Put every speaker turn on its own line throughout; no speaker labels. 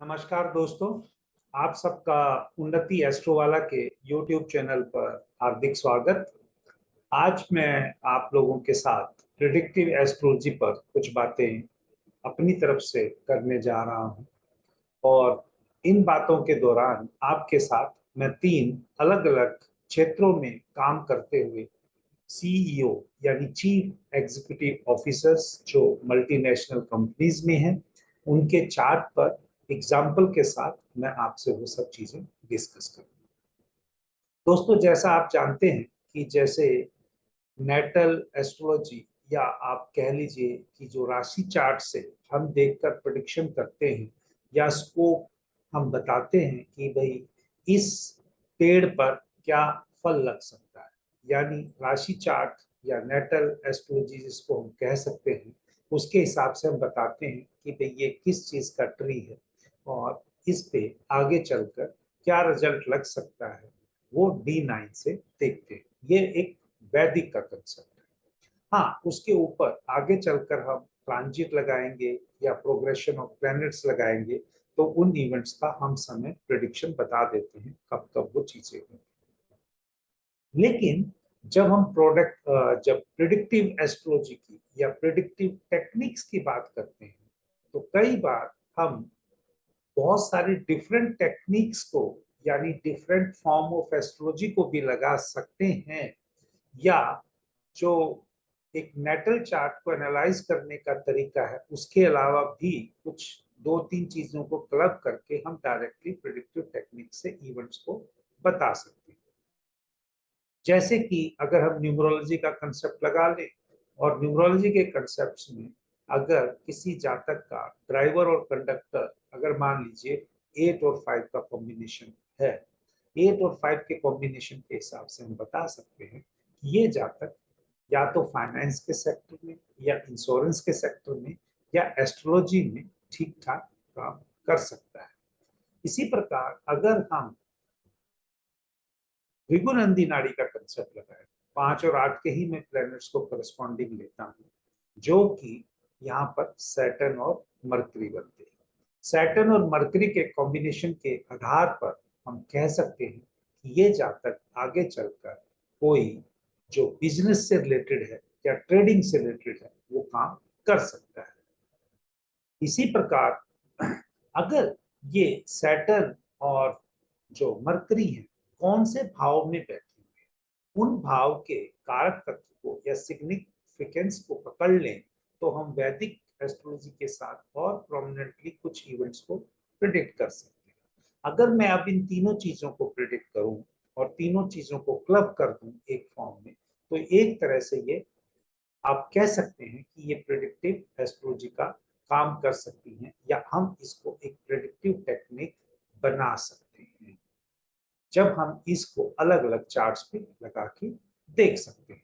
नमस्कार दोस्तों। आप सबका उन्नति एस्ट्रोवाला के YouTube चैनल पर हार्दिक स्वागत। आज मैं आप लोगों के साथ प्रिडिक्टिव एस्ट्रोलॉजी पर कुछ बातें अपनी तरफ से करने जा रहा हूं और इन बातों के दौरान आपके साथ मैं 3 अलग-अलग क्षेत्रों में काम करते हुए सीईओ यानी चीफ एग्जीक्यूटिव ऑफिसर्स जो मल्टीनेशनल कंपनीज में हैं, उनके चार्ट पर एग्जाम्पल के साथ मैं आपसे वो सब चीजें डिस्कस करूँ। दोस्तों, जैसा आप जानते हैं कि जैसे नेटल एस्ट्रोलॉजी या आप कह लीजिए कि जो राशि चार्ट से हम देखकर प्रेडिक्शन करते हैं या स्कोप हम बताते हैं कि भाई इस पेड़ पर क्या फल लग सकता है, यानी राशि चार्ट या नेटल एस्ट्रोलॉजी जिसको हम कह सकते हैं, उसके हिसाब से हम बताते हैं कि भाई ये किस चीज का ट्री है और इस पे आगे चलकर क्या रिजल्ट लग सकता है, वो D9 से देखते हैं। ये एक वैदिक का कंसेप्ट है। हाँ, उसके ऊपर आगे चलकर हम ट्रांजिट लगाएंगे या प्रोग्रेशन ऑफ प्लैनेट्स लगाएंगे तो उन इवेंट्स का हम समय प्रेडिक्शन बता देते हैं कब कब वो चीजें होंगी। लेकिन जब प्रिडिक्टिव एस्ट्रोलॉजी की या प्रिडिक्टिव टेक्निक्स की बात करते हैं तो कई बार हम बहुत सारी डिफरेंट टेक्निक्स को यानी डिफरेंट फॉर्म ऑफ एस्ट्रोलॉजी को भी लगा सकते हैं, या जो एक नेटल चार्ट को एनालाइज करने का तरीका है उसके अलावा भी कुछ दो तीन चीजों को क्लब करके हम डायरेक्टली प्रिडिक्टिव टेक्निक से इवेंट्स को बता सकते हैं। जैसे कि अगर हम न्यूमरोलॉजी का कंसेप्ट लगा लें और न्यूमरोलॉजी के कंसेप्ट में अगर किसी जातक का ड्राइवर और कंडक्टर अगर मान लीजिए 8 और 5 का कॉम्बिनेशन है, 8 और 5 के कॉम्बिनेशन के हिसाब से हम बता सकते हैं कि ये जातक या तो फाइनेंस के सेक्टर में या इंश्योरेंस के सेक्टर में या एस्ट्रोलॉजी में ठीक ठाक काम कर सकता है। इसी प्रकार अगर हम भृगुनंदी नाड़ी का कंसेप्ट लगाए, 5 और 8 के ही मैं प्लैनेट्स को करस्पॉन्डिंग लेता हूँ, जो कि यहाँ पर सैटर्न और मरकरी बनते हैं। सैटर्न और मरकरी के कॉम्बिनेशन के आधार पर हम कह सकते हैं कि ये जातक आगे चलकर कोई जो बिजनेस से रिलेटेड है या ट्रेडिंग से रिलेटेड है वो काम कर सकता है। इसी प्रकार अगर ये सैटर्न और जो मरकरी है कौन से भाव में बैठे हुए, उन भाव के कारक तत्व को या सिग्निफिकेंस को पकड़ लें तो हम वैदिक एस्ट्रोलॉजी के साथ और प्रोमिनेंटली कुछ इवेंट्स को प्रिडिक्ट कर सकते हैं। अगर मैं अब इन तीनों चीजों को प्रिडिक्ट करूं और तीनों चीजों को क्लब कर दूं एक फॉर्म में, तो एक तरह से ये आप कह सकते हैं कि ये प्रिडिक्टिव एस्ट्रोलॉजी का काम कर सकती हैं या हम इसको एक प्रिडिक्टिव टेक्निक बना सकते हैं जब हम इसको अलग अलग चार्ट्स पे लगा के देख सकते हैं।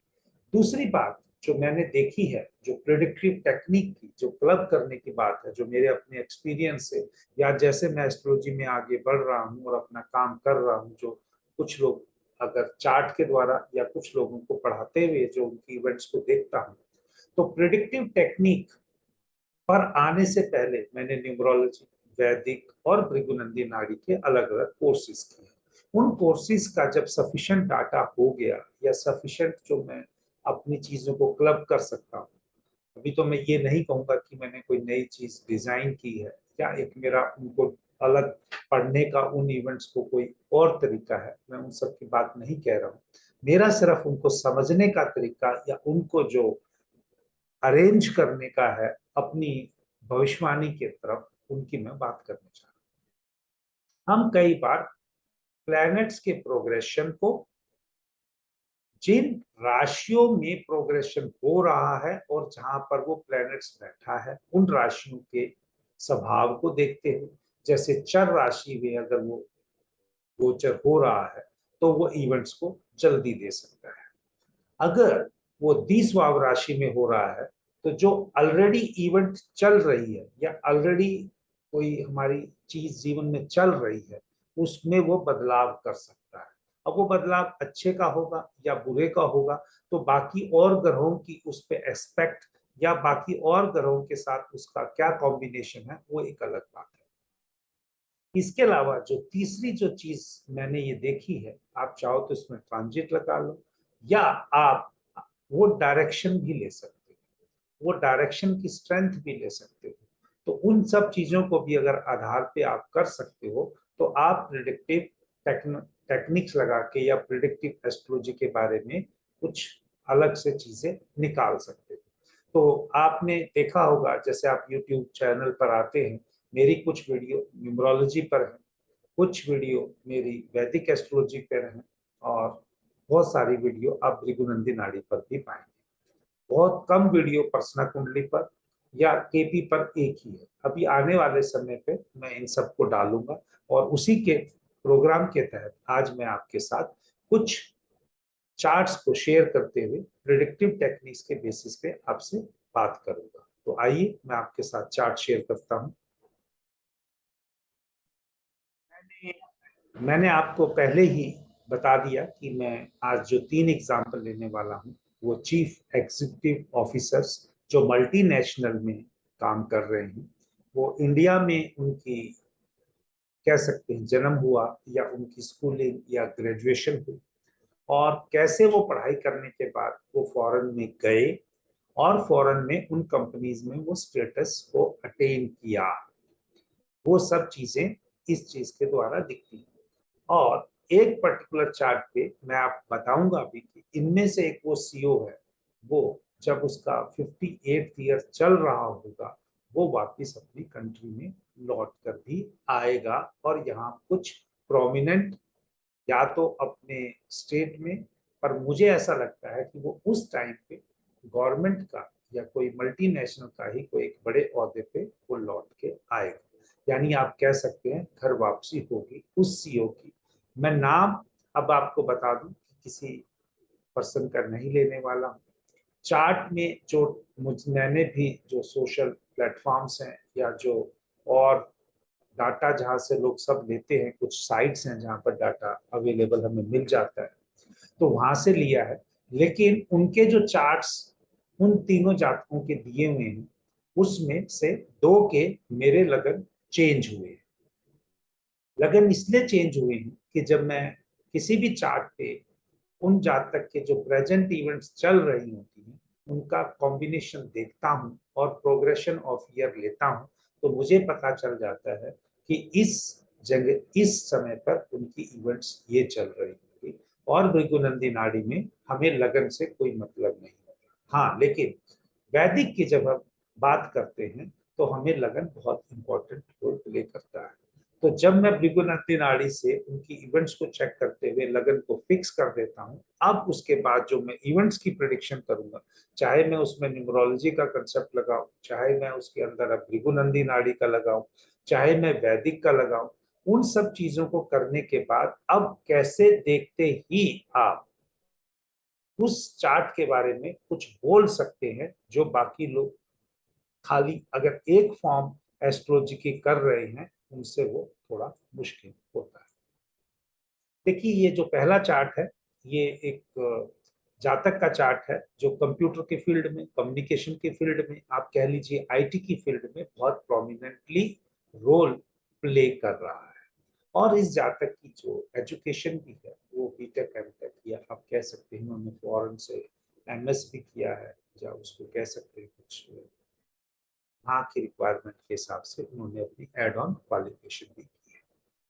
दूसरी बात जो मैंने देखी है, जो प्रिडिक्टिव टेक्निक की जो क्लब करने की बात है, जो मेरे अपने एक्सपीरियंस से या जैसे मैं एस्ट्रोलॉजी में आगे बढ़ रहा हूँ और अपना काम कर रहा हूँ, जो कुछ लोग अगर चार्ट के द्वारा या कुछ लोगों को पढ़ाते हुए जो उनकी इवेंट्स को देखता हूँ, तो प्रिडिक्टिव टेक्निक पर आने से पहले मैंने न्यूमरोलॉजी, वैदिक और भृगुनंदी नाड़ी के अलग अलग कोर्सेज किए। उन कोर्सेज का जब सफिशिएंट डाटा हो गया या सफिशिएंट जो मैं अपनी चीजों को क्लब कर सकता हूँ, अभी तो मैं ये नहीं कहूंगा कि मैंने कोई नई चीज डिजाइन की है या एक मेरा उनको अलग पढ़ने का उन इवेंट्स को कोई और तरीका है, मैं उन सब की बात नहीं कह रहा हूँ। मेरा सिर्फ उनको समझने का तरीका या उनको जो अरेंज करने का है अपनी भविष्यवाणी की तरफ, उनकी मैं बात करना चाह रहा हूँ। हम कई बार प्लैनेट्स के प्रोग्रेशन को, जिन राशियों में प्रोग्रेशन हो रहा है और जहां पर वो प्लैनेट्स बैठा है, उन राशियों के स्वभाव को देखते हैं। जैसे चर राशि में अगर वो गोचर हो रहा है तो वो इवेंट्स को जल्दी दे सकता है। अगर वो 20वां राशि में हो रहा है तो जो ऑलरेडी इवेंट चल रही है या ऑलरेडी कोई हमारी चीज जीवन में चल रही है उसमें वो बदलाव कर सकता है। अब वो बदलाव अच्छे का होगा या बुरे का होगा तो बाकी और ग्रहों की उस पर एक्सपेक्ट या बाकी और ग्रहों के साथ उसका क्या कॉम्बिनेशन है वो एक अलग बात है। इसके अलावा जो तीसरी जो चीज मैंने ये देखी है, आप चाहो तो इसमें ट्रांजिट लगा लो, या आप वो डायरेक्शन भी ले सकते हो, वो डायरेक्शन की स्ट्रेंथ भी ले सकते हो। तो उन सब चीजों को भी अगर आधार पे आप कर सकते हो, तो आप प्रिडिक्टिव टेक्निक्स लगा के या प्रिडिक्टिव एस्ट्रोलॉजी के बारे में कुछ अलग से चीजें निकाल सकते हो। तो आपने देखा होगा, जैसे आप यूट्यूब चैनल पर आते हैं, मेरी कुछ वीडियो न्यूमरोलॉजी पर है, कुछ वीडियो मेरी वैदिक एस्ट्रोलॉजी पर है, और बहुत सारी वीडियो आप भृगुनंदी नाड़ी पर भी पाएंगे। बहुत कम वीडियो प्रश्न कुंडली पर या केपी पर एक ही है। अभी आने वाले समय पे मैं इन सबको डालूंगा, और उसी के प्रोग्राम के तहत आज मैं आपके साथ कुछ चार्ट्स को शेयर करते हुए प्रिडिक्टिव टेक्निक्स के बेसिस पे आपसे बात करूंगा। तो आइए मैं आपके साथ चार्ट शेयर करता हूं। मैंने आपको पहले ही बता दिया कि मैं आज जो 3 एग्जाम्पल लेने वाला हूं, वो चीफ एग्जीक्यूटिव ऑफिसर्स जो मल्टीनेशनल में काम कर रहे हैं, वो इंडिया में उनकी कह सकते हैं जन्म हुआ, या उनकी स्कूलिंग या ग्रेजुएशन हुई, और कैसे वो पढ़ाई करने के बाद वो फॉरेन में गए, और फॉरेन में उन कंपनीज में वो स्टेटस को अटेन किया। वो सब चीजें इस चीज के द्वारा दिखती हैं। और एक पर्टिकुलर चार्ट पे मैं आप बताऊंगा अभी कि इनमें से एक वो सीईओ है, वो जब उसका 58th ईयर चल रहा होगा, वो वापस अपनी कंट्री में लौट कर भी आएगा, और यहाँ कुछ प्रोमिनेंट, या तो अपने स्टेट में, पर मुझे ऐसा लगता है कि वो उस टाइम पे गवर्नमेंट का या कोई मल्टीनेशनल का ही कोई एक बड़े ओहदे पे वो लौट के आएगा। यानी आप कह सकते हैं घर वापसी होगी उस सीईओ की। मैं नाम अब आपको बता दूं कि किसी पर्सन का नहीं लेने वाला हूं। चार्ट में जो मैंने भी जो सोशल प्लेटफॉर्म्स हैं, या जो और डाटा जहां से लोग सब लेते हैं, कुछ साइट्स हैं जहां पर डाटा अवेलेबल हमें मिल जाता है, तो वहां से लिया है। लेकिन उनके जो चार्ट्स उन तीनों जातकों के दिए हुए हैं, उसमें से दो के मेरे लगन चेंज हुए हैं। लगन इसलिए चेंज हुए हैं कि जब मैं किसी भी चार्ट पे उन जातक के जो प्रेजेंट इवेंट्स चल रही होती हैं, उनका कॉम्बिनेशन देखता हूं और प्रोग्रेशन ऑफ ईयर लेता हूं, तो मुझे पता चल जाता है कि इस जगह इस समय पर उनकी इवेंट्स ये चल रही होगी, और भृगुनंदी नाड़ी में हमें लगन से कोई मतलब नहीं होता। हाँ, लेकिन वैदिक की जब हम बात करते हैं, तो हमें लगन बहुत इंपॉर्टेंट रोल प्ले करता है। तो जब मैं भृगुनंदी नाड़ी से उनकी इवेंट्स को चेक करते हुए लगन को फिक्स कर देता हूं, अब उसके बाद जो मैं इवेंट्स की प्रिडिक्शन करूंगा, चाहे मैं उसमें न्यूमरोलॉजी का कंसेप्ट लगाऊं, चाहे मैं उसके अंदर अब भृगुनंदी नाड़ी का लगाऊं, चाहे मैं वैदिक का लगाऊं, उन सब चीजों को करने के बाद अब कैसे देखते ही आप उस चार्ट के बारे में कुछ बोल सकते हैं, जो बाकी लोग खाली अगर एक फॉर्म एस्ट्रोलॉजी की कर रहे हैं, उनसे वो थोड़ा मुश्किल होता है। देखिए, ये जो पहला चार्ट है, ये एक जातक का चार्ट है जो कंप्यूटर के फील्ड में, कम्युनिकेशन के फील्ड में, आप कह लीजिए आईटी की फील्ड में बहुत प्रोमिनेंटली रोल प्ले कर रहा है। और इस जातक की जो एजुकेशन भी है, वो बीटेक एमटेक, या आप कह सकते हैं उन्होंने फॉरेन से एमएस भी किया है, या उसको कह सकते हैं कुछ वहाँ की रिक्वायरमेंट के हिसाब से उन्होंने अपनी एड ऑन क्वालिफिकेशन भी की है।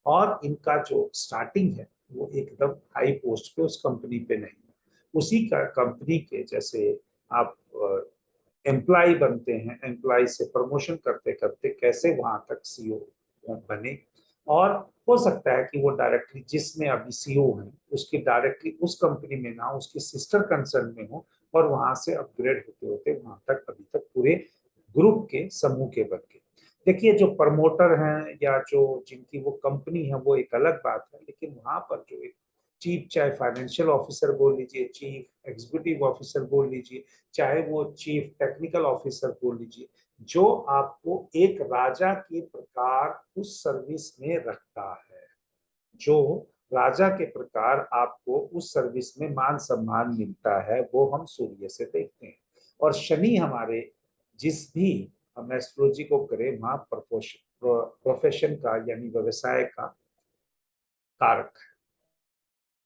और इनका जो स्टार्टिंग है, वो एकदम हाई पोस्ट पे उस कंपनी पे नहीं है। उसी का कंपनी के जैसे आप एम्प्लॉय बनते हैं, एम्प्लॉय से प्रमोशन करते करते कैसे वहां तक सीईओ बने, और हो सकता है कि वो डायरेक्टली जिसमें अभी सीईओ है उसकी डायरेक्टली उस कंपनी में ना, उसकी सिस्टर कंसर्न में हो, और वहां से अपग्रेड होते होते वहां तक अभी तक पूरे ग्रुप के समूह के बन गए। देखिए, जो प्रमोटर हैं या जो जिनकी वो कंपनी है, वो एक अलग बात है, लेकिन वहां पर जो एक चीफ, चाहे फाइनेंशियल ऑफिसर बोल लीजिए, चीफ एग्जीक्यूटिव ऑफिसर बोल लीजिए, चाहे वो चीफ टेक्निकल ऑफिसर बोल लीजिए, जो आपको एक राजा के प्रकार उस सर्विस में रखता है, जो राजा के प्रकार आपको उस सर्विस में मान सम्मान मिलता है, वो हम सूर्य से देखते हैं। और शनि हमारे जिस भी हम एस्ट्रोलॉजी को करें वहां प्रोफेशन का यानी व्यवसाय का कारक है।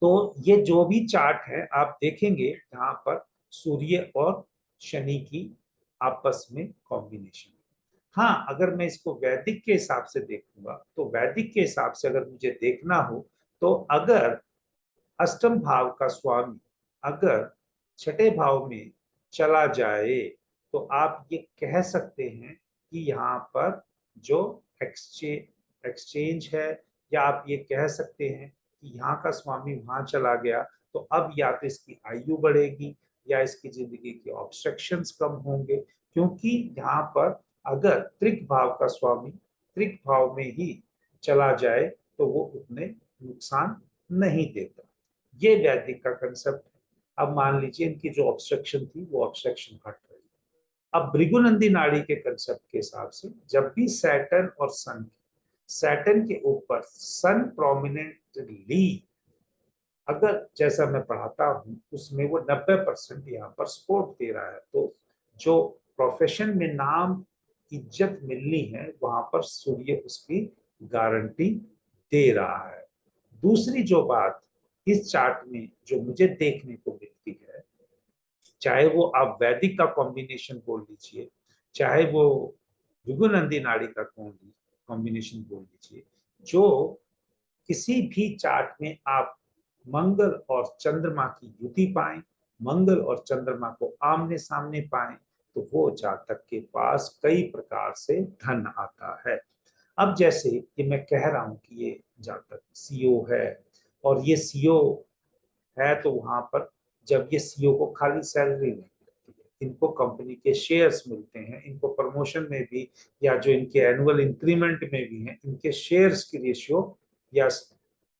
तो ये जो भी चार्ट है आप देखेंगे यहाँ पर सूर्य और शनि की आपस में कॉम्बिनेशन। हाँ, अगर मैं इसको वैदिक के हिसाब से देखूंगा तो वैदिक के हिसाब से अगर मुझे देखना हो तो अगर अष्टम भाव का स्वामी अगर छठे भाव में चला जाए तो आप ये कह सकते हैं कि यहाँ पर जो एक्सचेंज है, या आप ये कह सकते हैं कि यहाँ का स्वामी वहां चला गया तो अब या तो इसकी आयु बढ़ेगी या इसकी जिंदगी के ऑब्स्ट्रक्शंस कम होंगे, क्योंकि यहाँ पर अगर त्रिक भाव का स्वामी त्रिक भाव में ही चला जाए तो वो उतने नुकसान नहीं देता। ये वैदिक का कंसेप्ट है। अब मान लीजिए इनकी जो ऑब्स्ट्रक्शन थी वो ऑब्स्ट्रक्शन हट रही। अब भृगुनंदी नाड़ी के कंसेप्ट के हिसाब से जब भी सैटर्न और सैटर्न के ऊपर सन प्रोमिनेंटली अगर जैसा मैं पढ़ाता हूँ उसमें वो 90% यहाँ पर सपोर्ट दे रहा है, तो जो प्रोफेशन में नाम इज्जत मिलनी है वहां पर सूर्य उसकी गारंटी दे रहा है। दूसरी जो बात इस चार्ट में जो मुझे देखने को मिलती है, चाहे वो आप वैदिक का कॉम्बिनेशन बोल लीजिए, चाहे वो भृगुनंदी नाड़ी का कॉम्बिनेशन बोल लीजिए, जो किसी भी चार्ट में आप मंगल और चंद्रमा की युति पाएं, मंगल और चंद्रमा को आमने सामने पाएं, तो वो जातक के पास कई प्रकार से धन आता है। अब जैसे कि मैं कह रहा हूं कि ये जातक सीईओ है और ये सीईओ है, तो वहां पर जब ये सीईओ को खाली सैलरी नहीं मिलती है, इनको कंपनी के शेयर्स मिलते हैं, इनको प्रमोशन में भी या जो इनके एनुअल इंक्रीमेंट में भी है इनके शेयर्स की रेशियो या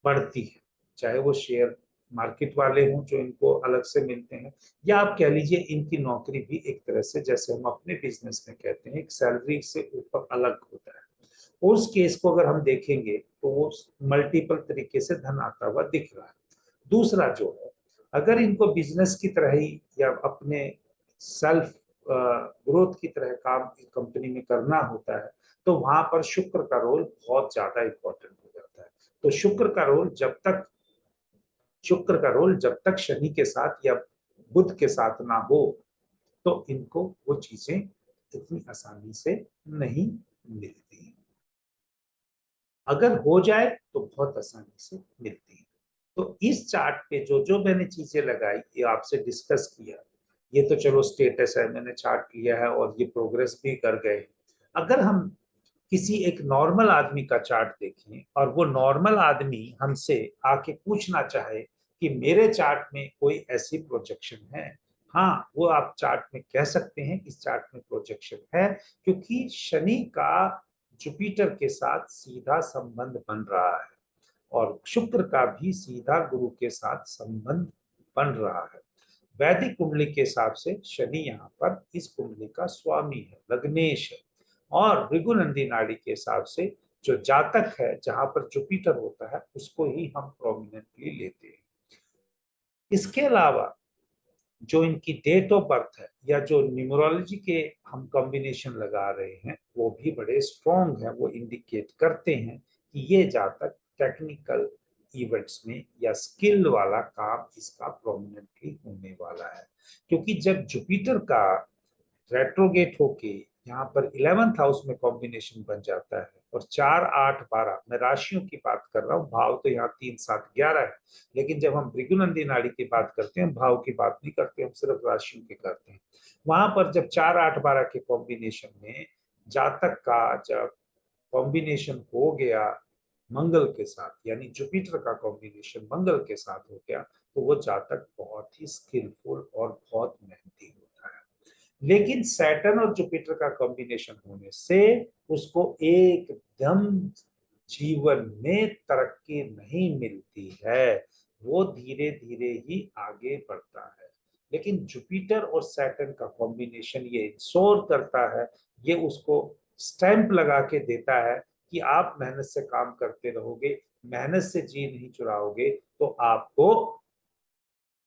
बढ़ती है, चाहे वो शेयर मार्केट वाले हों जो इनको अलग से मिलते हैं, या आप कह लीजिए इनकी नौकरी भी एक तरह से जैसे हम अपने बिजनेस में कहते हैं एक सैलरी से ऊपर अलग होता है। उस केस को अगर हम देखेंगे तो वो मल्टीपल तरीके से धन आता हुआ दिख रहा है। दूसरा जो है, अगर इनको बिजनेस की तरह ही या अपने सेल्फ ग्रोथ की तरह काम कंपनी में करना होता है तो वहां पर शुक्र का रोल बहुत ज्यादा इंपॉर्टेंट हो जाता है। तो शुक्र का रोल जब तक शनि के साथ या बुध के साथ ना हो तो इनको वो चीजें इतनी आसानी से नहीं मिलती। अगर हो जाए तो बहुत आसानी से मिलती है। तो इस चार्ट पे जो जो मैंने चीजें लगाई ये आपसे डिस्कस किया, ये तो चलो स्टेटस है, मैंने चार्ट लिया है और ये प्रोग्रेस भी कर गए। अगर हम किसी एक नॉर्मल आदमी का चार्ट देखें और वो नॉर्मल आदमी हमसे आके पूछना चाहे कि मेरे चार्ट में कोई ऐसी प्रोजेक्शन है, हाँ वो आप चार्ट में कह सकते हैं इस चार्ट में प्रोजेक्शन है, क्योंकि शनि का जुपिटर के साथ सीधा संबंध बन रहा है और शुक्र का भी सीधा गुरु के साथ संबंध बन रहा है। वैदिक कुंडली के हिसाब से शनि यहाँ पर इस कुंडली का स्वामी है, लग्नेश है, और भृगुनंदी नाड़ी के हिसाब से जो जातक है जहां पर जुपिटर होता है उसको ही हम प्रोमिनेंटली लेते हैं। इसके अलावा जो इनकी डेट ऑफ बर्थ है या जो न्यूमरोलॉजी के हम कॉम्बिनेशन लगा रहे हैं वो भी बड़े स्ट्रॉन्ग है, वो इंडिकेट करते हैं कि ये जातक टेक्निकल इवेंट्स में या स्किल वाला काम इसका प्रोमिनेंटली होने वाला है। क्योंकि जब जुपिटर का रेट्रोगेट होके यहाँ पर 11th हाउस में कॉम्बिनेशन बन जाता है और 4, 8, 12, मैं राशियों की बात कर रहा हूँ, भाव तो यहाँ 3, 7, 11 है, लेकिन जब हम भृगुनंदी नाड़ी की बात करते हैं भाव की बात नहीं करते, हम सिर्फ राशियों की करते हैं। वहां पर जब 4, 8, 12 के कॉम्बिनेशन में जातक का जब कॉम्बिनेशन हो गया मंगल के साथ यानी जुपिटर का कॉम्बिनेशन मंगल के साथ हो गया तो वो जातक बहुत ही स्किलफुल और बहुत मेहनती होता है। लेकिन सैटर्न और जुपिटर का कॉम्बिनेशन होने से उसको एकदम जीवन में तरक्की नहीं मिलती है, वो धीरे धीरे ही आगे बढ़ता है। लेकिन जुपिटर और सैटर्न का कॉम्बिनेशन ये इंश्योर करता है, ये उसको स्टैंप लगा के देता है कि आप मेहनत से काम करते रहोगे, मेहनत से जी नहीं चुराओगे तो आपको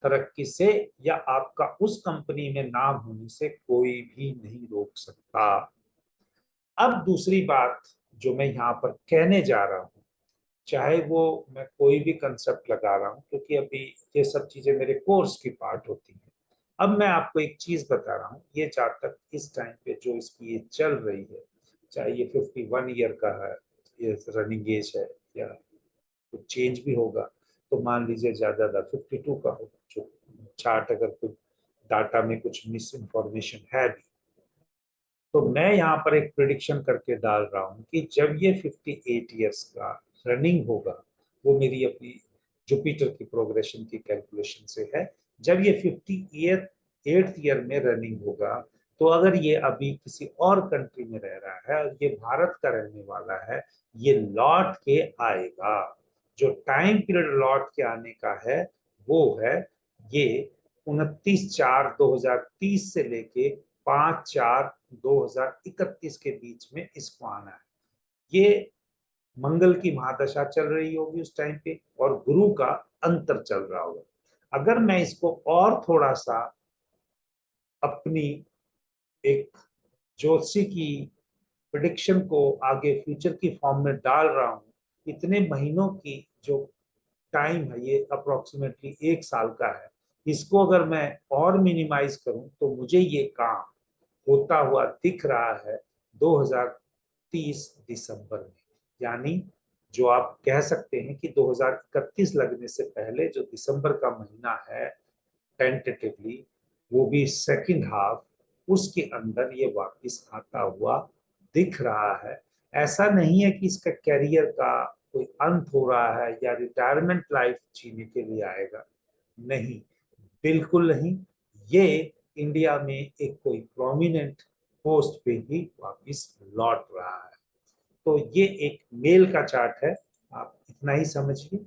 तरक्की से या आपका उस कंपनी में नाम होने से कोई भी नहीं रोक सकता। अब दूसरी बात जो मैं यहाँ पर कहने जा रहा हूँ, चाहे वो मैं कोई भी कंसेप्ट लगा रहा हूँ, क्योंकि अभी ये सब चीजें मेरे कोर्स की पार्ट होती हैं। अब मैं आपको एक चीज बता रहा हूँ, ये जहाँ तक इस टाइम पे जो इसकी ये चल रही है, चाहे ये 51 ईयर का है, ये रनिंग एज है, या कुछ चेंज भी होगा, तो मान लीजिए ज्यादा 52 का होगा, जो चार्ट अगर कुछ डाटा में कुछ मिस इन्फॉर्मेशन है भी। तो मैं यहाँ पर एक प्रिडिक्शन करके डाल रहा हूँ कि जब ये 58 ईयर्स का रनिंग होगा, वो मेरी अपनी जुपिटर की प्रोग्रेशन की कैलकुलेशन से है, जब ये 58th ईयर में रनिंग होगा, तो अगर ये अभी किसी और कंट्री में रह रहा है और ये भारत का रहने वाला है, ये लौट के आएगा। जो टाइम पीरियड लौट के आने का है वो है ये 29/4/2030 से लेके 5/4/2031 के बीच में इसको आना है। ये मंगल की महादशा चल रही होगी उस टाइम पे, और गुरु का अंतर चल रहा होगा। अगर मैं इसको और थोड़ा सा अपनी एक ज्योतिषी की प्रिडिक्शन को आगे फ्यूचर की फॉर्म में डाल रहा हूँ, इतने महीनों की जो टाइम है, ये अप्रोक्सीमेटली 1 साल का है, इसको अगर मैं और मिनिमाइज करूं तो मुझे ये काम होता हुआ दिख रहा है 2030 दिसंबर में। यानी जो आप कह सकते हैं कि 2031 लगने से पहले जो दिसंबर का महीना है टेंटेटिवली, वो भी सेकंड हाफ, उसके अंदर ये वापस आता हुआ दिख रहा है। ऐसा नहीं है कि इसका कैरियर का कोई अंत हो रहा है या रिटायरमेंट लाइफ जीने के लिए आएगा, नहीं, बिल्कुल नहीं। ये इंडिया में एक कोई प्रोमिनेंट पोस्ट पे ही वापस लौट रहा है। तो ये एक मेल का चार्ट है, आप इतना ही समझिए।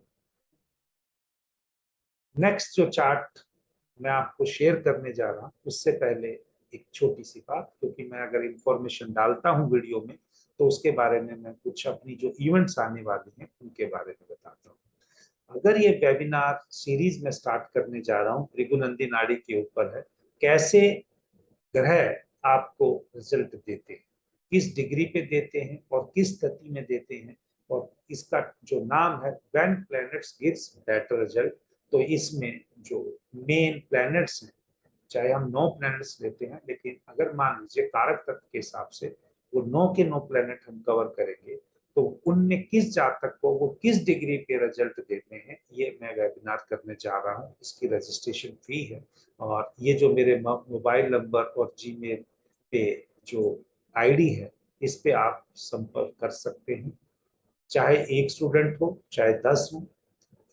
नेक्स्ट जो चार्ट मैं आपको शेयर करने जा रहा हूँ, उससे पहले एक छोटी सी बात, क्योंकि मैं अगर इंफॉर्मेशन डालता हूँ वीडियो में तो उसके बारे में मैं कुछ अपनी जो इवेंट्स आने वाली हैं उनके बारे में बताता हूँ। अगर ये वेबिनार सीरीज में स्टार्ट करने जा रहा हूँ, त्रिगुनंदी नाड़ी के ऊपर है, कैसे ग्रह आपको रिजल्ट देते हैं, किस डिग्री पे देते हैं और किस स्थिति में देते हैं, और इसका जो नाम है when planets gives better result. तो इसमें जो मेन प्लैनेट्स हैं, चाहे हम 9 प्लैनेट्स लेते हैं, लेकिन अगर मान लीजिए कारक तत्व के हिसाब से वो 9 के 9 प्लैनेट हम कवर करेंगे, तो उनमें किस जातक को वो किस डिग्री पे रिजल्ट देते हैं, ये मैं वेबिनार करने जा रहा हूँ। इसकी रजिस्ट्रेशन फी है, और ये जो मेरे मोबाइल नंबर और जीमेल पे जो आईडी है, इस पे आप संपर्क कर सकते हैं। चाहे एक स्टूडेंट हो चाहे 10 हो,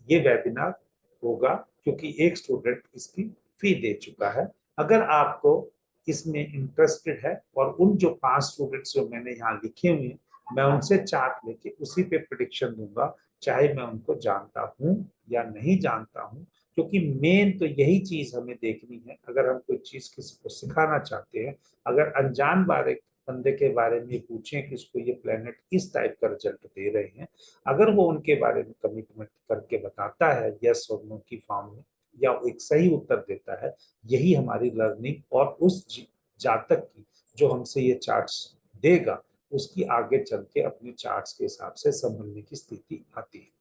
ये वेबिनार होगा, क्योंकि एक स्टूडेंट इसकी फी दे चुका है। अगर आपको इसमें इंटरेस्टेड है, और उन जो 5 स्टूडेंट्स जो मैंने यहाँ लिखे हुए हैं, मैं उनसे चार्ट लेके उसी पे प्रिडिक्शन दूंगा, चाहे मैं उनको जानता हूँ या नहीं जानता हूँ। क्योंकि मेन तो यही चीज हमें देखनी है, अगर हम कोई चीज किसी को सिखाना चाहते हैं। अगर अनजान बारे बंदे के बारे में पूछें कि इसको ये प्लेनेट किस टाइप का रिजल्ट दे रहे हैं, अगर वो उनके बारे में कमिटमेंट करके बताता है यस और नो की फॉर्म में, या वो एक सही उत्तर देता है, यही हमारी लर्निंग और उस जातक की जो हमसे ये चार्ट्स देगा, उसकी आगे चल के अपने चार्ट्स के हिसाब से संभलने की स्थिति आती है।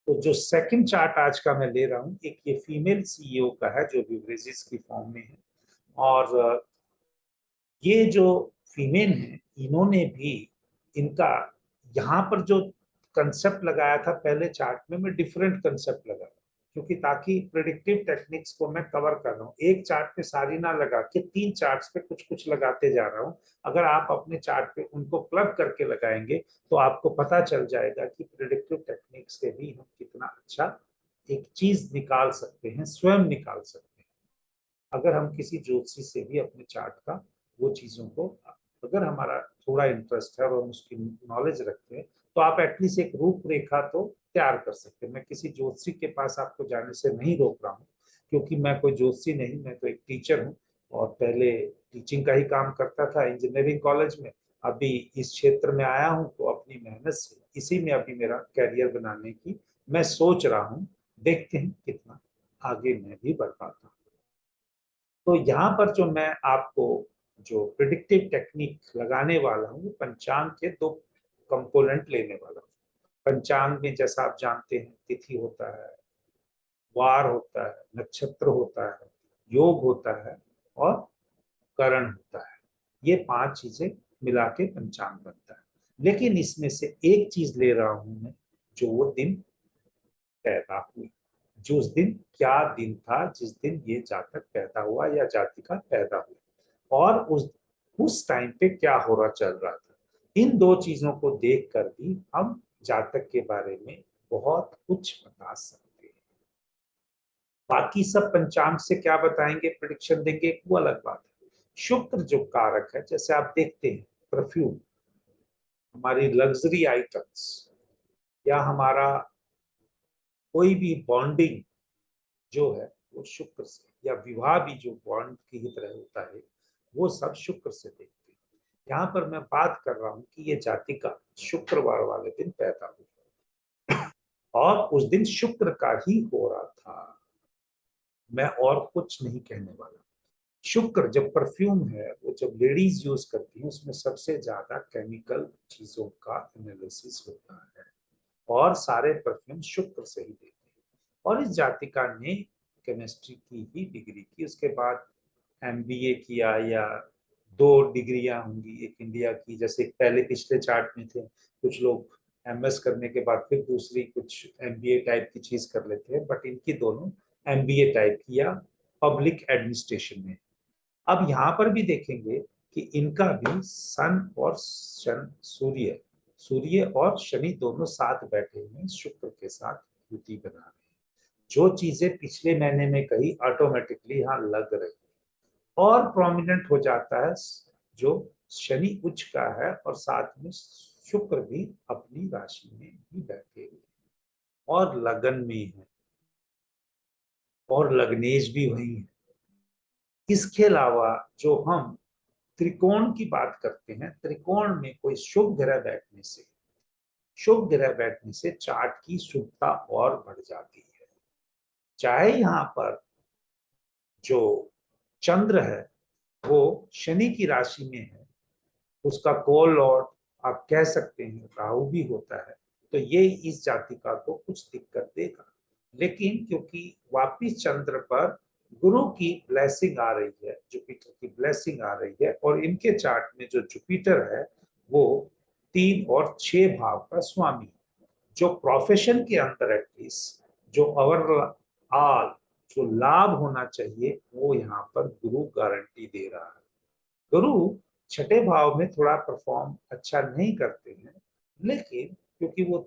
तो जो सेकंड चार्ट आज का मैं ले रहा हूँ, एक ये फीमेल सीईओ का है जो बिवरेजेस की फॉर्म में है। और ये जो फीमेल है, इन्होंने भी इनका यहाँ पर जो कंसेप्ट लगाया था पहले चार्ट में, मैं डिफरेंट कंसेप्ट लगा, क्योंकि ताकि प्रिडिक्टिव टेक्निक्स को मैं कवर कर रहा हूँ, एक चार्ट पे सारी ना लगा के 3 चार्ट्स पे कुछ कुछ लगाते जा रहा हूँ। अगर आप अपने चार्ट पे उनको प्लग करके लगाएंगे तो आपको पता चल जाएगा कि प्रिडिक्टिव टेक्निक्स से भी हम कितना अच्छा एक चीज निकाल सकते हैं, स्वयं निकाल सकते हैं। अगर हम किसी ज्योतिषी से भी अपने चार्ट का वो चीजों को, अगर हमारा थोड़ा इंटरेस्ट है और हम उसकी नॉलेज रखते हैं, तो आप एटलीस्ट एक रूपरेखा तो तैयार कर सकते हैं। मैं किसी ज्योतिषी के पास आपको जाने से नहीं रोक रहा हूँ, क्योंकि मैं कोई ज्योतिषी नहीं, मैं तो एक टीचर हूँ, और पहले टीचिंग का ही काम करता था इंजीनियरिंग कॉलेज में। अभी इस क्षेत्र में आया हूँ, तो अपनी मेहनत से इसी में अभी मेरा कैरियर बनाने की मैं सोच रहा हूँ। देखते हैं कितना आगे मैं भी बढ़ पाता हूँ। तो यहाँ पर जो मैं आपको जो प्रिडिक्टिव टेक्निक लगाने वाला हूँ, पंचांग के 2 कंपोनेंट लेने वाला हूँ। पंचांग में जैसा आप जानते हैं तिथि होता है, वार होता है, नक्षत्र होता है, योग होता है और करण होता है। ये 5 चीजें मिला के पंचांग बनता है। लेकिन इसमें से एक चीज ले रहा हूं मैं, जो वो दिन पैदा हुई, जो उस दिन क्या दिन था जिस दिन ये जातक पैदा हुआ या जातिका पैदा हुई, और उस टाइम पे क्या हो रहा चल रहा था। इन 2 चीजों को देख कर भी हम जातक के बारे में बहुत कुछ बता सकते हैं। बाकी सब पंचांग से क्या बताएंगे, प्रिडिक्शन देंगे, वो अलग बात है। शुक्र जो कारक है, जैसे आप देखते हैं परफ्यूम, हमारी लग्जरी आइटम्स, या हमारा कोई भी बॉन्डिंग जो है वो शुक्र से, या विवाह भी जो बॉन्ड की ही तरह होता है, वो सब शुक्र से देखते हैं। यहाँ पर मैं बात कर रहा हूं कि ये जातिका शुक्रवार वाले दिन पैदा हुई और उस दिन शुक्र का ही हो रहा था। मैं और कुछ नहीं कहने वाला। शुक्र जब परफ्यूम है, वो जब लेडीज यूज करती हैं, उसमें सबसे ज्यादा केमिकल चीजों का एनालिसिस होता है और सारे परफ्यूम शुक्र से ही देते हैं। और इस जातिका ने केमिस्ट्री की ही डिग्री की, उसके बाद एमबीए किया, या 2 डिग्रियां होंगी, एक इंडिया की, जैसे पहले पिछले चार्ट में थे कुछ लोग एमएस करने के बाद फिर दूसरी कुछ एमबीए टाइप की चीज कर लेते हैं, बट इनकी दोनों एमबीए टाइप किया पब्लिक एडमिनिस्ट्रेशन में। अब यहाँ पर भी देखेंगे कि इनका भी सन और शन, सूर्य सूर्य और शनि दोनों साथ बैठे हुए शुक्र के साथ युति बना रहे हैं। जो चीजें पिछले महीने में कही ऑटोमेटिकली यहाँ लग रही है, और प्रोमिनेंट हो जाता है जो शनि उच्च का है और साथ में शुक्र भी अपनी राशि में ही बैठे हुए और लगन में है, और लग्नेश भी वही है। इसके अलावा जो हम त्रिकोण की बात करते हैं, त्रिकोण में कोई शुभ ग्रह बैठने से, शुभ ग्रह बैठने से चार्ट की शुभता और बढ़ जाती है। चाहे यहाँ पर जो चंद्र है वो शनि की राशि में है, उसका को लॉर्ड आप कह सकते हैं राहु भी होता है, तो ये इस जातिका को कुछ दिक्कत देगा। लेकिन क्योंकि वापिस चंद्र पर गुरु की ब्लेसिंग आ रही है, जुपिटर की ब्लेसिंग आ रही है, और इनके चार्ट में जो जुपिटर है वो 3 और 6 भाव का स्वामी, जो प्रोफेशन के अंदर एटलीस्ट जो ओवरऑल जो लाभ होना चाहिए वो यहाँ पर गुरु गारंटी दे रहा है। गुरु 6ठे भाव में थोड़ा परफॉर्म अच्छा नहीं करते हैं, लेकिन क्योंकि वो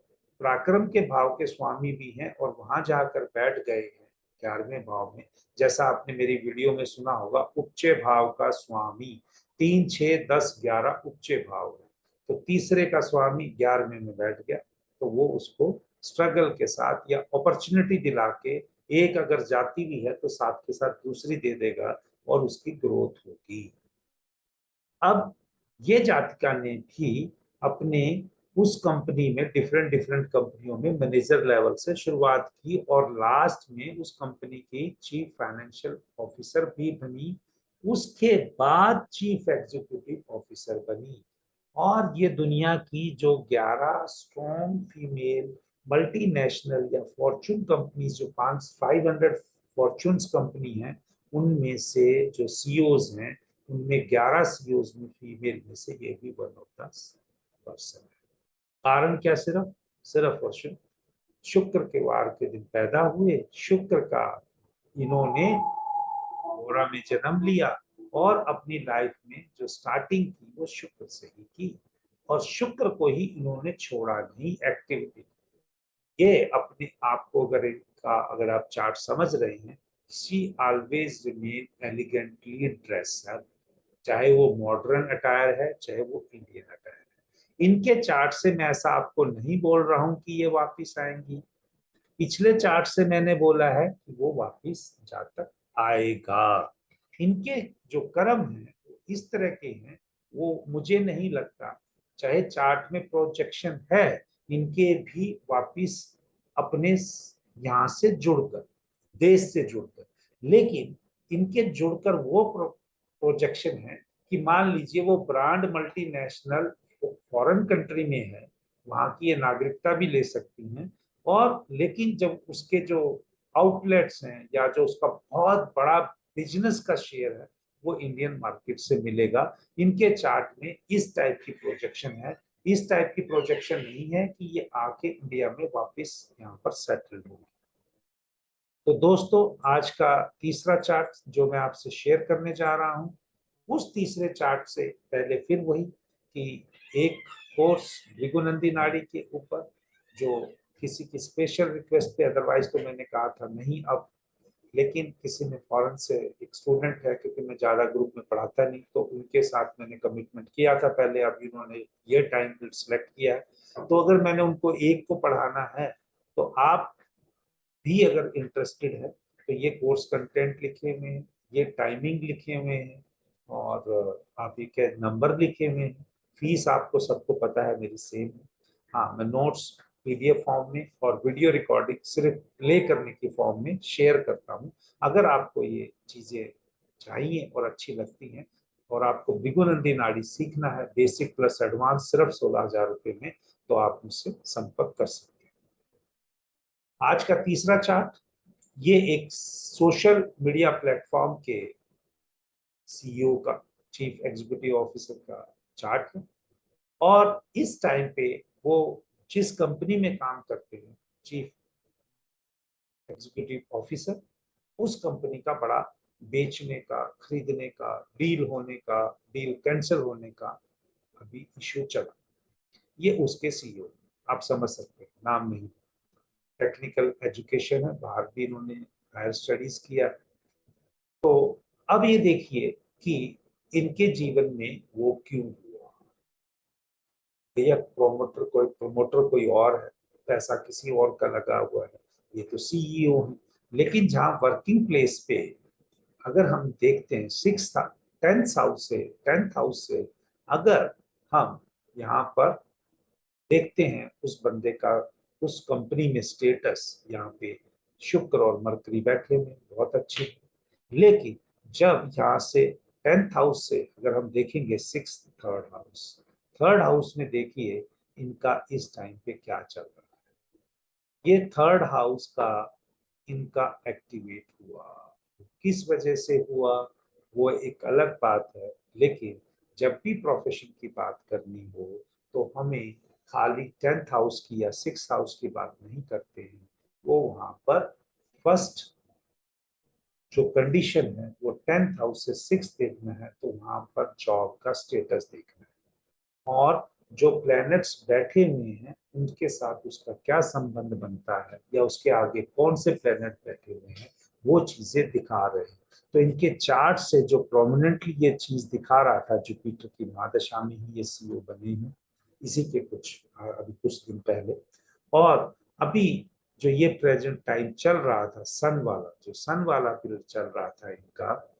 पराक्रम के भाव के स्वामी भी हैं और वहां जाकर बैठ गए हैं 11वें भाव में, जैसा आपने मेरी वीडियो में सुना होगा, उपचे भाव का स्वामी 3, 6, 10, 11 उपचे भाव है, तो तीसरे का स्वामी 11वें में बैठ गया, तो वो उसको स्ट्रगल के साथ या अपॉर्चुनिटी दिला के, एक अगर जाति भी है तो साथ के साथ दूसरी दे देगा और उसकी ग्रोथ होगी। अब ये जातिका ने भी अपने उस कंपनी में डिफरेंट डिफरेंट कंपनियों में मैनेजर लेवल से शुरुआत की और लास्ट में उस कंपनी की चीफ फाइनेंशियल ऑफिसर भी बनी, उसके बाद चीफ एग्जीक्यूटिव ऑफिसर बनी। और ये दुनिया की जो 11 स्ट्रॉन्ग फीमेल मल्टीनेशनल या फॉर्चून कंपनी, जो 500 फॉर्चून्स कंपनी है, उनमें से जो सीईओज हैं, उनमें 11 सीईओज में फीमेल में से ये भी वन ऑफ द पर्सन है। कारण क्या, सिर्फ सिर्फ और सिर्फ शुक्र के वार के दिन पैदा हुए, शुक्र का इन्होंने गोरा में जन्म लिया और अपनी लाइफ में जो स्टार्टिंग की वो शुक्र से ही की, और शुक्र को ही इन्होंने छोड़ा नहीं एक्टिविटी। ये अपने आप को अगर आप चार्ट समझ रहे हैं, she always remain elegantly dressed, चाहे वो मॉडर्न अटायर है चाहे वो इंडियन अटायर है। इनके चार्ट से मैं ऐसा आपको नहीं बोल रहा हूं कि ये वापिस आएंगी, पिछले चार्ट से मैंने बोला है कि वो वापिस जातक आएगा। इनके जो कर्म है इस तरह के हैं, वो मुझे नहीं लगता, चाहे चार्ट में प्रोजेक्शन है इनके भी वापिस अपने यहाँ से जुड़कर, देश से जुड़कर, लेकिन इनके जुड़कर वो प्रोजेक्शन है कि मान लीजिए वो ब्रांड मल्टीनेशनल फॉरेन कंट्री में है, वहां की ये नागरिकता भी ले सकती हैं। और लेकिन जब उसके जो आउटलेट्स हैं या जो उसका बहुत बड़ा बिजनेस का शेयर है वो इंडियन मार्केट से मिलेगा। इनके चार्ट में इस टाइप की प्रोजेक्शन है। इस टाइप की प्रोजेक्शन नहीं है कि ये आके इंडिया में वापस यहाँ पर सेटल होगी। तो दोस्तों, आज का तीसरा चार्ट जो मैं आपसे शेयर करने जा रहा हूँ, उस तीसरे चार्ट से पहले फिर वही कि एक कोर्स भृगुनंदी नाड़ी के ऊपर जो किसी की स्पेशल रिक्वेस्ट पे, अदरवाइज तो मैंने कहा था नहीं अब, लेकिन किसी ने फॉरेन से एक स्टूडेंट है, क्योंकि मैं ज्यादा ग्रुप में पढ़ाता नहीं, तो उनके साथ मैंने कमिटमेंट किया था पहले, अब इन्होंने ये टाइम सिलेक्ट किया है, तो अगर मैंने उनको एक को पढ़ाना है तो आप भी अगर इंटरेस्टेड है तो ये कोर्स कंटेंट लिखे हुए हैं, ये टाइमिंग लिखे हुए हैं, और आप ये क्या नंबर लिखे हुए हैं। फीस आपको सबको पता है मेरी सेम है। हाँ, मैं नोट्स पीडीएफ फॉर्म में और वीडियो रिकॉर्डिंग सिर्फ प्ले करने की फॉर्म में शेयर करता हूँ। अगर आपको ये चीजें चाहिए और अच्छी लगती हैं और आपको भृगुनंदी नाड़ी सीखना है बेसिक प्लस एडवांस सिर्फ 16,000 रुपये में, तो आप मुझसे संपर्क कर सकते हैं। आज का तीसरा चार्ट, ये एक सोशल मीडिया प्लेटफॉर्म के सीईओ का, चीफ एग्जीक्यूटिव ऑफिसर का चार्ट है। और इस टाइम पे वो जिस कंपनी में काम करते हैं, चीफ एग्जीक्यूटिव ऑफिसर, उस कंपनी का बड़ा बेचने का, खरीदने का, डील होने का, डील कैंसिल होने का अभी इश्यू चला। ये उसके सीईओ, आप समझ सकते हैं, नाम नहीं। टेक्निकल एजुकेशन है, बाहर भी इन्होंने हायर स्टडीज किया। तो अब ये देखिए कि इनके जीवन में वो क्यों हुआ। भैया प्रमोटर कोई और है, पैसा किसी और का लगा हुआ है, ये तो सीईओ है। लेकिन जहां वर्किंग प्लेस पे अगर हम देखते हैं 10th हाउस से अगर हम यहाँ पर देखते हैं उस बंदे का, उस कंपनी में स्टेटस, यहाँ पे शुक्र और मरकरी बैठे हुए बहुत अच्छे। लेकिन जब यहाँ से 10th हाउस से अगर हम देखेंगे 3rd हाउस में देखिए इनका इस टाइम पे क्या चल रहा है। ये 3rd हाउस का इनका एक्टिवेट हुआ, किस वजह से हुआ वो एक अलग बात है। लेकिन जब भी प्रोफेशन की बात करनी हो तो हमें खाली 10th हाउस की या 6th हाउस की बात नहीं करते हैं, वो वहां पर फर्स्ट जो कंडीशन है वो 10th हाउस से 6 देखना है, तो वहां पर जॉब का स्टेटस देखना है। और जो प्लैनेट्स बैठे हुए हैं उनके साथ उसका क्या संबंध बनता है या उसके आगे कौन से प्लैनेट बैठे हुए हैं, वो चीजें दिखा रहे हैं। तो इनके चार्ट से जो प्रोमिनेंटली ये चीज दिखा रहा था, जुपिटर की महादशा में ही ये सीईओ बने हैं, इसी के अभी कुछ दिन पहले। और अभी जो ये प्रेजेंट टाइम चल रहा था, सन वाला पीरियड चल रहा था इनका,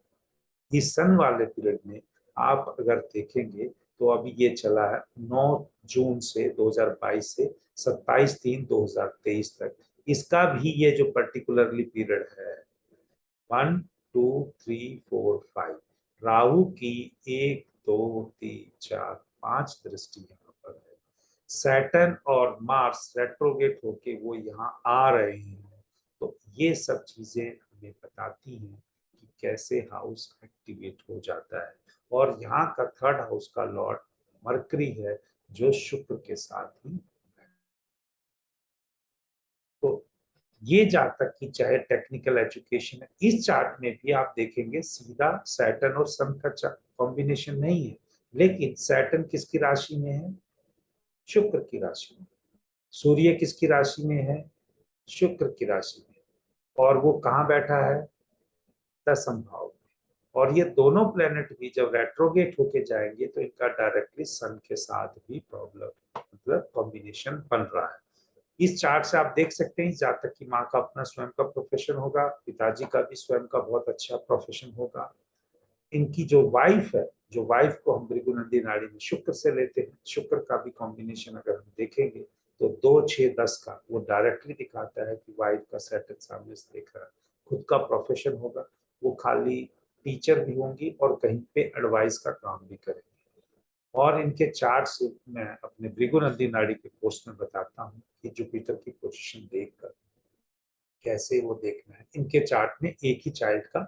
इस सन वाले पीरियड में आप अगर देखेंगे तो अभी ये चला है 9 जून से 2022 से 27/3/2023 तक। इसका भी ये जो पर्टिकुलरली पीरियड है 1 2 3 4 5, राहु की 1 2 3 4 5 दृष्टि यहाँ पर है। सैटर्न और मार्स रेट्रोगेट होके वो यहाँ आ रहे हैं। तो ये सब चीजें हमें बताती हैं कि कैसे हाउस एक्टिवेट हो जाता है। और यहाँ का 3rd हाउस का लॉर्ड मरकरी है जो शुक्र के साथ ही। तो ये जातक की चाहे टेक्निकल एजुकेशन है, इस चार्ट में भी आप देखेंगे सीधा सैटर्न और सन का कॉम्बिनेशन नहीं है। लेकिन सैटर्न किसकी राशि में है? शुक्र की राशि में। सूर्य किसकी राशि में है? शुक्र की राशि में। और वो कहाँ बैठा है? 10th भाव में। और ये दोनों प्लेनेट भी जब रेट्रोगेट होके जाएंगे तो इनका डायरेक्टली सन के साथ भी प्रॉब्लम, मतलब कॉम्बिनेशन बन रहा है। इस चार्ट से आप देख सकते हैं जातक की माँ का अपना स्वयं का प्रोफेशन होगा, पिताजी का भी स्वयं का बहुत अच्छा प्रोफेशन होगा। इनकी जो वाइफ है, जो वाइफ को हम भृगुनंदी नाड़ी में शुक्र से लेते हैं, शुक्र का भी कॉम्बिनेशन अगर हम देखेंगे तो 2 6 10 का वो डायरेक्टली दिखाता है कि वाइफ का सेटल सामने से देख रहा है। खुद का प्रोफेशन होगा, वो खाली टीचर भी होंगी और कहीं पे एडवाइस का काम भी करेंगे। और इनके चार्ट से मैं अपने भृगुनंदी नाड़ी के कोर्स में बताता हूँ कि जुपिटर की पोजीशन देखकर कैसे वो देखना है। इनके चार्ट में एक ही चाइल्ड का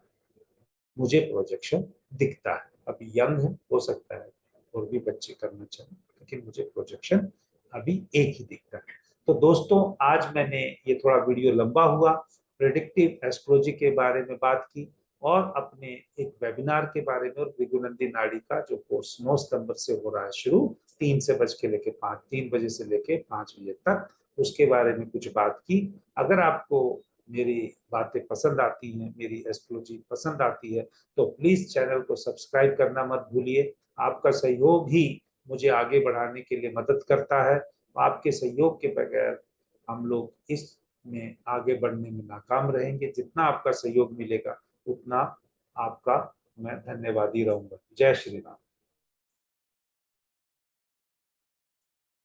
मुझे प्रोजेक्शन दिखता है। अभी यंग है, हो सकता है और भी बच्चे करना चाहिए, लेकिन मुझे प्रोजेक्शन अभी एक ही दिखता है। तो दोस्तों, आज मैंने ये थोड़ा वीडियो लंबा हुआ, प्रेडिक्टिव एस्ट्रोलॉजी के बारे में बात की और अपने एक वेबिनार के बारे में, और भृगुनंदी नाड़ी का जो कोर्स 9 सितंबर से हो रहा है शुरू, 3 बजे से लेके 5 बजे तक, उसके बारे में कुछ बात की। अगर आपको मेरी बातें पसंद आती हैं, मेरी एस्ट्रोलॉजी पसंद आती है, तो प्लीज चैनल को सब्सक्राइब करना मत भूलिए। आपका सहयोग ही मुझे आगे बढ़ाने के लिए मदद करता है। आपके सहयोग के बगैर हम लोग इसमें आगे बढ़ने में नाकाम रहेंगे। जितना आपका सहयोग मिलेगा उतना आपका मैं धन्यवादी रहूंगा। जय श्री राम।